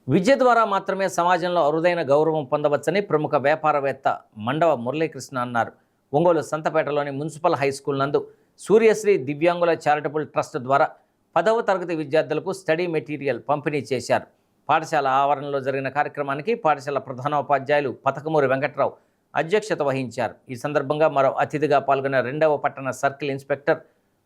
విద్య ద్వారా మాత్రమే సమాజంలో అరుదైన గౌరవం పొందవచ్చని ప్రముఖ వ్యాపారవేత్త మండవ మురళీకృష్ణ అన్నారు. ఒంగోలు సంతపేటలోని మున్సిపల్ హై స్కూల్ నందు సూర్యశ్రీ దివ్యాంగుల చారిటబుల్ ట్రస్ట్ ద్వారా 10వ తరగతి విద్యార్థులకు స్టడీ మెటీరియల్ పంపిణీ చేశారు. పాఠశాల ఆవరణలో జరిగిన కార్యక్రమానికి పాఠశాల ప్రధానోపాధ్యాయులు పతకమూరి వెంకట్రావు అధ్యక్షత వహించారు. ఈ సందర్భంగా మరో అతిథిగా పాల్గొన్న 2వ పట్టణ సర్కిల్ ఇన్స్పెక్టర్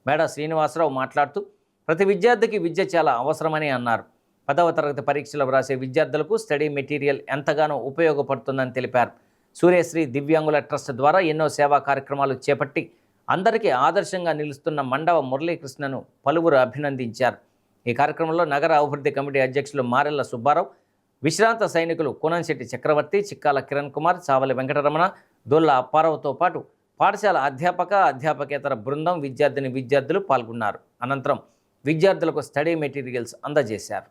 మేడ శ్రీనివాసరావు మాట్లాడుతూ ప్రతి విద్యార్థికి విద్య చాలా అవసరమని అన్నారు. 10వ తరగతి పరీక్షలు వ్రాసే విద్యార్థులకు స్టడీ మెటీరియల్ ఎంతగానో ఉపయోగపడుతుందని తెలిపారు. సూర్యశ్రీ దివ్యాంగుల ట్రస్ట్ ద్వారా ఎన్నో సేవా కార్యక్రమాలు చేపట్టి అందరికీ ఆదర్శంగా నిలుస్తున్న మండవ మురళీకృష్ణను పలువురు అభినందించారు. ఈ కార్యక్రమంలో నగర అభివృద్ధి కమిటీ అధ్యక్షులు మారెళ్ల సుబ్బారావు, విశ్రాంత సైనికులు కూనంశెట్టి చక్రవర్తి, చిక్కాల కిరణ్ కుమార్, చావలి వెంకటరమణ, దొల్ల అప్పారావుతో పాటు పాఠశాల అధ్యాపకేతర బృందం, విద్యార్థులు పాల్గొన్నారు. అనంతరం విద్యార్థులకు స్టడీ మెటీరియల్స్ అందజేశారు.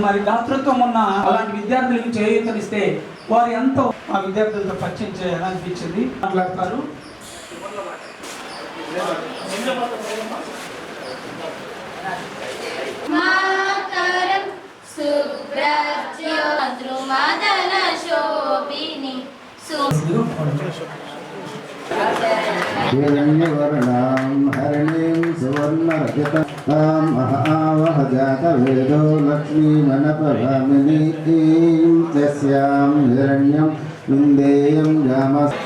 మరి దాతృత్వం ఉన్న అలాంటి విద్యార్థులకు చేయూతనిస్తే వారు ఎంతో ఆ విద్యార్థులతో పరిచయం చేయాలనిపించింది. మాట్లాడతారు. हिरण्यवर्णां हरिणीं सुवर्णरजतां महावह जातवेदो लक्ष्मीमनपभामिनीं तस्यां हिरण्यं विन्देयं जामस्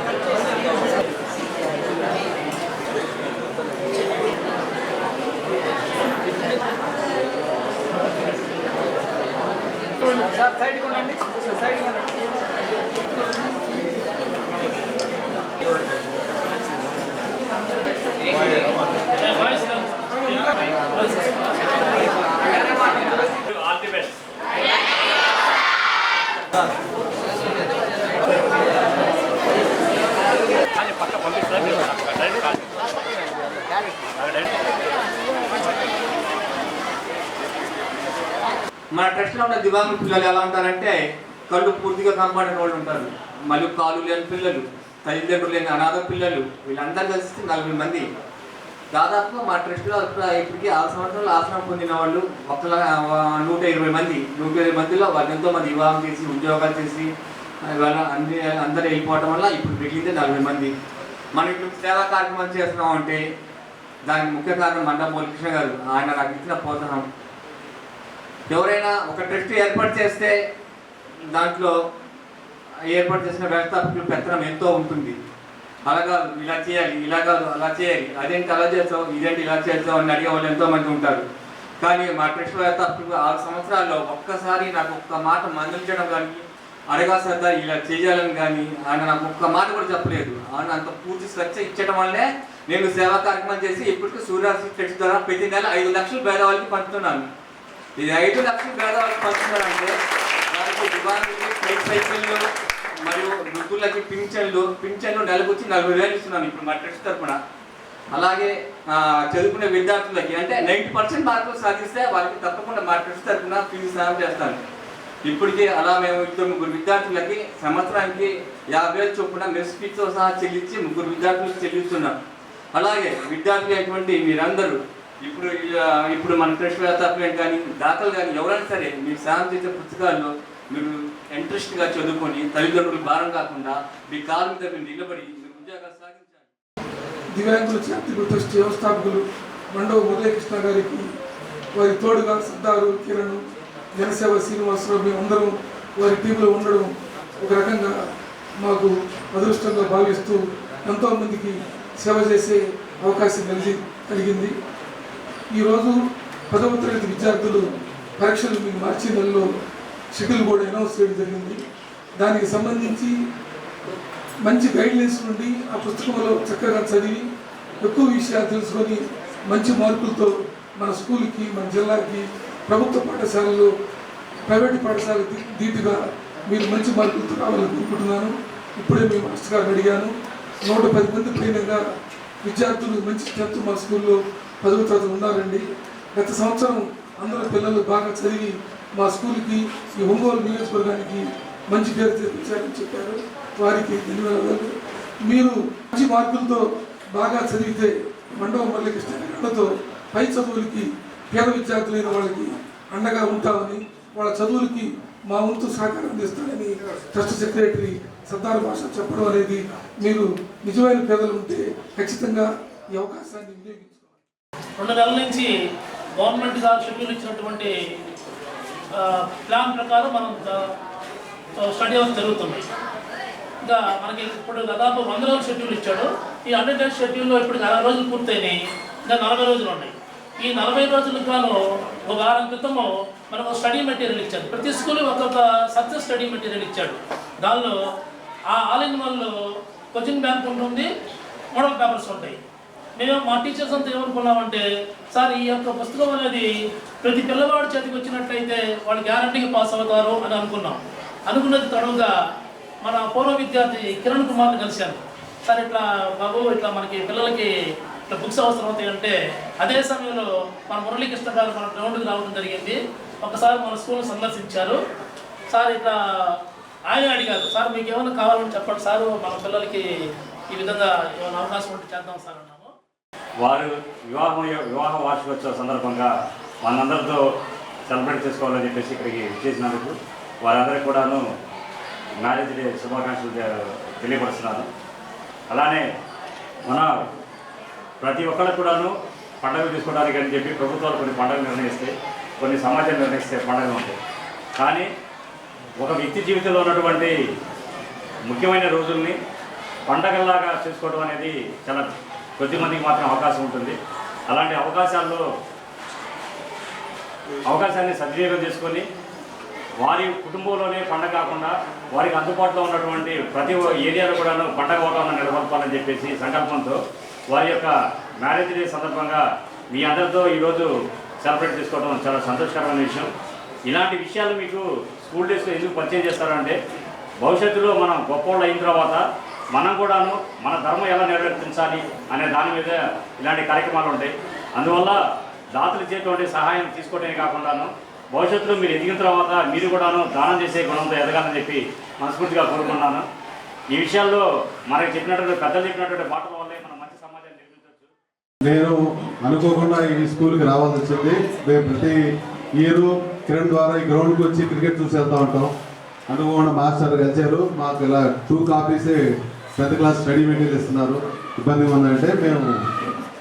మన ట్రస్ట్లో ఉన్న దివ్యాంగుల పిల్లలు ఎలా ఉంటారంటే కళ్ళు పూర్తిగా కనపడిన వాళ్ళు ఉంటారు, మళ్ళీ కాలు లేని పిల్లలు, తల్లిదండ్రులు లేని అనాథ పిల్లలు, వీళ్ళందరూ కలిసి 40 మంది. దాదాపుగా మా ట్రస్ట్లో ఇప్పటికీ 6 సంవత్సరాలు ఆసనం పొందిన వాళ్ళు 120 మంది. 120 మందిలో వాళ్ళు ఎంతోమంది వివాహం చేసి ఉద్యోగాలు చేసి ఇవాళ అందరూ వెళ్ళిపోవడం వల్ల ఇప్పుడు మిగిలిందే 40 మంది. మనం ఇప్పుడు సేవా కార్యక్రమాలు చేస్తున్నాం అంటే దానికి ముఖ్య కారణం మండవ మురళీకృష్ణ గారు. ఆయన నాకు ఇచ్చిన ప్రోత్సాహం. ఎవరైనా ఒక ట్రస్ట్ ఏర్పాటు చేస్తే దాంట్లో ఏర్పాటు చేసిన వ్యవస్థాపకుల పెత్తనం ఎంతో ఉంటుంది. అలాగా ఇలా చేయాలి, ఇలా కాదు అలా చేయాలి, అదేంటి అలా చేస్తావు, ఇదేంటి ఇలా చేస్తావు అని అడిగే వాళ్ళు ఎంతోమంది ఉంటారు. కానీ మా ట్రస్ట్ వ్యవస్థాపకులు 6 సంవత్సరాల్లో ఒక్కసారి నాకు ఒక్క మాట మందించడం కానీ అడగాసద్దా ఇలా చేయాలని కానీ ఆయన నాకు ఒక్క మాట కూడా చెప్పలేదు. ఆయన అంత పూర్తి స్వచ్ఛ ఇచ్చడం వల్లే నేను సేవా కార్యక్రమం చేసి ఇప్పటికీ సూర్యశ్రీ ట్రస్ట్ ద్వారా ప్రతి నెల 5 లక్షలు పేదవాళ్ళకి పంచుతున్నాను. ఇది 5 లక్షలు పేదవాళ్ళకి పంచుతున్నారంటే వారికి దివాణులకి సైకిళ్ళు మరియు వృద్ధులకి పింఛన్లు నెలకు వచ్చి 40,000 ఇస్తున్నాను ఇప్పుడు మా ట్రస్ట్ తరఫున. అలాగే చదువుకునే విద్యార్థులకి అంటే 90% మార్కులు సాధిస్తే వాళ్ళకి తప్పకుండా మా ట్రస్ట్ తరఫున ఫీజు సాయం చేస్తాను. ఇప్పటికీ అలా మేము 3 విద్యార్థులకి సంవత్సరానికి 50,000 చొప్పున మెస్ ఫీజుతో సహా చెల్లించి 3 విద్యార్థులకు చెల్లిస్తున్నాం. అలాగే విద్యార్థులు అటువంటి మీరందరూ ఇప్పుడు మన ట్రస్ట్ వ్యవస్థాపకులు కానీ దాతలు కానీ ఎవరైనా సరే మీరు సాయం చేసే పుస్తకాల్లో మీరు ఇంట్రెస్ట్గా చదువుకొని తల్లిదండ్రులు భారం కాకుండా మీ కాలు మీద మీరు నిలబడి మీరు ఉద్యోగాలు సాగించాలి. దివ్యాంగుల చారిటబుల్ ట్రస్ట్ వ్యవస్థాపకులు మండవ మురళీకృష్ణ గారికి, వారి తోడుగా సర్దారు కిరణ్, జనసేవ శ్రీనివాసరావు, మేమందరం వారి టీంలో ఉండడం ఒక రకంగా మాకు అదృష్టంగా భావిస్తూ ఎంతోమందికి సేవ చేసే అవకాశం కలిగింది. ఈరోజు 10వ తరగతి విద్యార్థులు పరీక్షలు మీకు మార్చి నెలలో షెడ్యూల్ కూడా అనౌన్స్ చేయడం జరిగింది. దానికి సంబంధించి మంచి గైడ్లైన్స్ నుండి ఆ పుస్తకంలో చక్కగా చదివి ఎక్కువ విషయాలు తెలుసుకొని మంచి మార్కులతో మన స్కూల్కి, మన జిల్లాకి, ప్రభుత్వ పాఠశాలలో, ప్రైవేటు పాఠశాలకు ధీటుగా మీరు మంచి మార్కులతో రావాలని కోరుకుంటున్నాను. ఇప్పుడే మేము మాస్టర్ గారిని అడిగాను. 110 మంది పైనగా విద్యార్థులు మంచి స్ట్రెంత్ మా స్కూల్లో 10వ తరగతి ఉన్నారండి. గత సంవత్సరం అందరూ పిల్లలు బాగా చదివి మా స్కూల్కి, ఈ ఒంగోలు నియోజకవర్గానికి మంచి పేరు తెప్పించారని చెప్పారు. వారికి ధన్యవాదాలు. మీరు మంచి మార్కులతో బాగా చదివితే మండవ మురళీకృష్ణ అండతో పై చదువులకి పేద విద్యార్థులైన వాళ్ళకి అండగా ఉంటామని వాళ్ళ చదువులకి మా వంతు సహకారం అందిస్తానని ట్రస్ట్ సెక్రటరీ సర్దార్ భాష చెప్పడం అనేది మీరు నిజమైన పేదలు ఉంటే ఖచ్చితంగా ఈ అవకాశాన్ని వినియోగించుకోవాలి. 2 నెలల నుంచి గవర్నమెంట్ గారు షెడ్యూల్ ఇచ్చినటువంటి ప్లాన్ ప్రకారం మనం స్టడీ అవర్స్ జరుగుతుంది. ఇంకా మనకి ఇప్పుడు దాదాపు 100 రోజుల షెడ్యూల్ ఇచ్చాడు. ఈ 100 డేస్ షెడ్యూల్లో ఇప్పటికి 60 రోజులు పూర్తయినాయి. ఇంకా 40 రోజులు ఉన్నాయి. ఈ 40 రోజులకు గాను ఒక వారం క్రితము మనకు స్టడీ మెటీరియల్ ఇచ్చాడు. ప్రతి స్కూల్ ఒక్కొక్క సక్సెస్ స్టడీ మెటీరియల్ ఇచ్చాడు. దానిలో all in one question bank ఉంటుంది, మోడల్ పేపర్స్ ఉంటాయి. మేము మా టీచర్స్ అంతా ఏమనుకున్నామంటే, సార్ ఈ యొక్క పుస్తకం అనేది ప్రతి పిల్లవాడి చేతికి వచ్చినట్లయితే వాళ్ళు గ్యారంటీగా పాస్ అవుతారు అని అనుకున్నాం. అనుకున్నది తడుగా మన పూర్వ విద్యార్థి కిరణ్ కుమార్ని కలిశాను. సార్ ఇట్లా బాబు ఇట్లా మనకి పిల్లలకి ఇట్లా బుక్స్ అవసరం అవుతాయంటే, అదే సమయంలో మన మురళీకృష్ణ గారు మన గ్రౌండ్కి రావడం జరిగింది. ఒకసారి మన స్కూల్ సందర్శించారు. సార్ ఇట్లా ఆయన అడిగారు, సార్ మీకు ఏమైనా కావాలని చెప్పండి సార్, మన పిల్లలకి ఈ విధంగా ఏమైనా అవకాశం ఉంటే చేద్దాం సార్ అన్నాము. వారు వివాహ వార్షికోత్సవ సందర్భంగా మనందరితో సెలబ్రేట్ చేసుకోవాలని చెప్పేసి ఇక్కడికి చేసినందుకు వారందరికీ కూడాను మ్యారేజ్ డే శుభాకాంక్షలు తెలియపరుస్తున్నాను. అలానే మన ప్రతి ఒక్కరికి కూడాను పండుగ తీసుకోవడానికి అని చెప్పి ప్రభుత్వాలు కొన్ని పండుగలు నిర్ణయిస్తే, కొన్ని సమాజం నిర్ణయిస్తే పండుగలు ఉంటాయి. కానీ ఒక వ్యక్తి జీవితంలో ఉన్నటువంటి ముఖ్యమైన రోజుల్ని పండగల్లాగా చేసుకోవడం అనేది చాలా కొద్ది మందికి మాత్రం అవకాశం ఉంటుంది. అలాంటి అవకాశాన్ని సద్వినియోగం చేసుకొని వారి కుటుంబంలోనే పండగ కాకుండా వారికి అందుబాటులో ఉన్నటువంటి ప్రతి ఏరియాలో కూడాను పండగ వాతావరణం నెలకొల్పాలని చెప్పేసి సంకల్పంతో వారి యొక్క మ్యారేజ్ డే సందర్భంగా మీ అందరితో ఈరోజు సెలబ్రేట్ చేసుకోవడం చాలా సంతోషకరమైన విషయం. ఇలాంటి విషయాలు మీకు స్కూల్ డేస్లో ఎందుకు పరిచయం చేస్తారంటే, భవిష్యత్తులో మనం గొప్పవాళ్ళు అయిన తర్వాత మనం కూడాను మన ధర్మం ఎలా నెరవేర్చాలి అనే దాని మీద ఇలాంటి కార్యక్రమాలు ఉంటాయి. అందువల్ల దాతలు ఇచ్చేటువంటి సహాయం తీసుకోవడమే కాకుండాను భవిష్యత్తులో మీరు ఎదిగిన తర్వాత మీరు కూడాను దానం చేసే గుణంతో ఎదగాలని చెప్పి మనస్ఫూర్తిగా కోరుకున్నాను. ఈ విషయాల్లో మనకి చెప్పినటువంటి పెద్దలు చెప్పినటువంటి మాటల వల్లే మనం మంచి సమాజాన్ని నిర్మించవచ్చు. నేను అనుకోకుండా ఈ స్కూల్కి రావాల్సి వచ్చింది. మేము ప్రతి ఇయర్ కిరణ్ ద్వారా ఈ గ్రౌండ్కి వచ్చి క్రికెట్ చూసి వెళ్తూ ఉంటాం. అనుకోకుండా మాస్టర్ కలిసారు. మాకు ఇలా 2 కాపీసే 10th క్లాస్ స్టడీ మెటీరియల్ ఇస్తున్నారు. ఇబ్బందిగా ఉందంటే మేము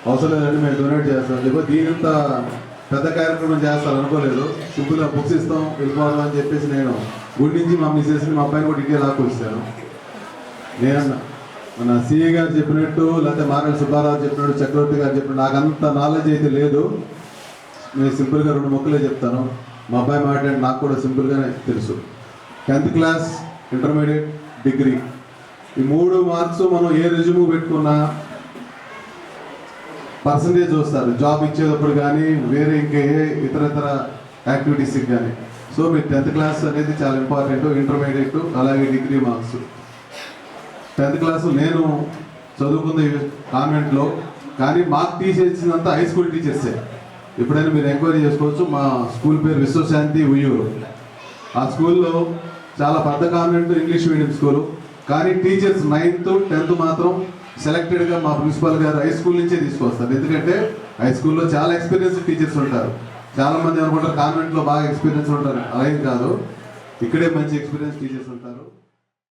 అవసరం లేదండి, మేము డొనేట్ చేస్తాం చెప్పి దీనింత పెద్ద కార్యక్రమం చేస్తారు అనుకోలేదు. సింపుల్గా బుక్స్ ఇస్తాం వెళ్ళిపోవడం అని చెప్పేసి నేను గుడి నుంచి మా మిస్సెస్ని మా అబ్బాయిని కూడా ఇంటికి లాక్కొచ్చాను. నేను మన సిఏ గారు చెప్పినట్టు, లేకపోతే మారెల్ సుబ్బారావు చెప్పినట్టు, చక్రవర్తి గారు చెప్పినట్టు నాకు అంత నాలెడ్జ్ అయితే లేదు. నేను సింపుల్గా 2 ముక్కలే చెప్తాను. మా అబ్బాయి మాట్లాడి నాకు కూడా సింపుల్గానే తెలుసు. 10th క్లాస్, ఇంటర్మీడియట్, డిగ్రీ ఈ 3 మార్క్స్ మనం ఏ రెజ్యూమ్ పెట్టుకున్నా పర్సంటేజ్ చూస్తారు జాబ్ ఇచ్చేటప్పుడు కానీ వేరే ఇంకే ఇతర యాక్టివిటీస్కి కానీ. సో మీరు 10th క్లాస్ అనేది చాలా ఇంపార్టెంట్. ఇంటర్మీడియట్ అలాగే డిగ్రీ మార్క్స్. 10th క్లాస్ నేను చదువుకుంది కాన్వెంట్లో, కానీ మాకు తీసేసిందంతా హై స్కూల్ టీచర్సే. ఎప్పుడైనా మీరు ఎంక్వైరీ చేసుకోవచ్చు. మా స్కూల్ పేరు విశ్వశాంతి ఉయ్యూరు. ఆ స్కూల్లో చాలా పెద్ద కాన్వెంట్ ఇంగ్లీష్ మీడియం స్కూలు, కానీ టీచర్స్ 9th 10th మాత్రం సెలెక్టెడ్గా మా ప్రిన్సిపాల్ గారు హై స్కూల్ నుంచే తీసుకొస్తారు. ఎందుకంటే హై స్కూల్లో చాలా ఎక్స్పీరియన్స్ టీచర్స్ ఉంటారు. చాలామంది అనుకుంటారు కాన్వెంట్లో బాగా ఎక్స్పీరియన్స్ ఉంటారు, అలాగే కాదు, ఇక్కడే మంచి ఎక్స్పీరియన్స్ టీచర్స్ ఉంటారు.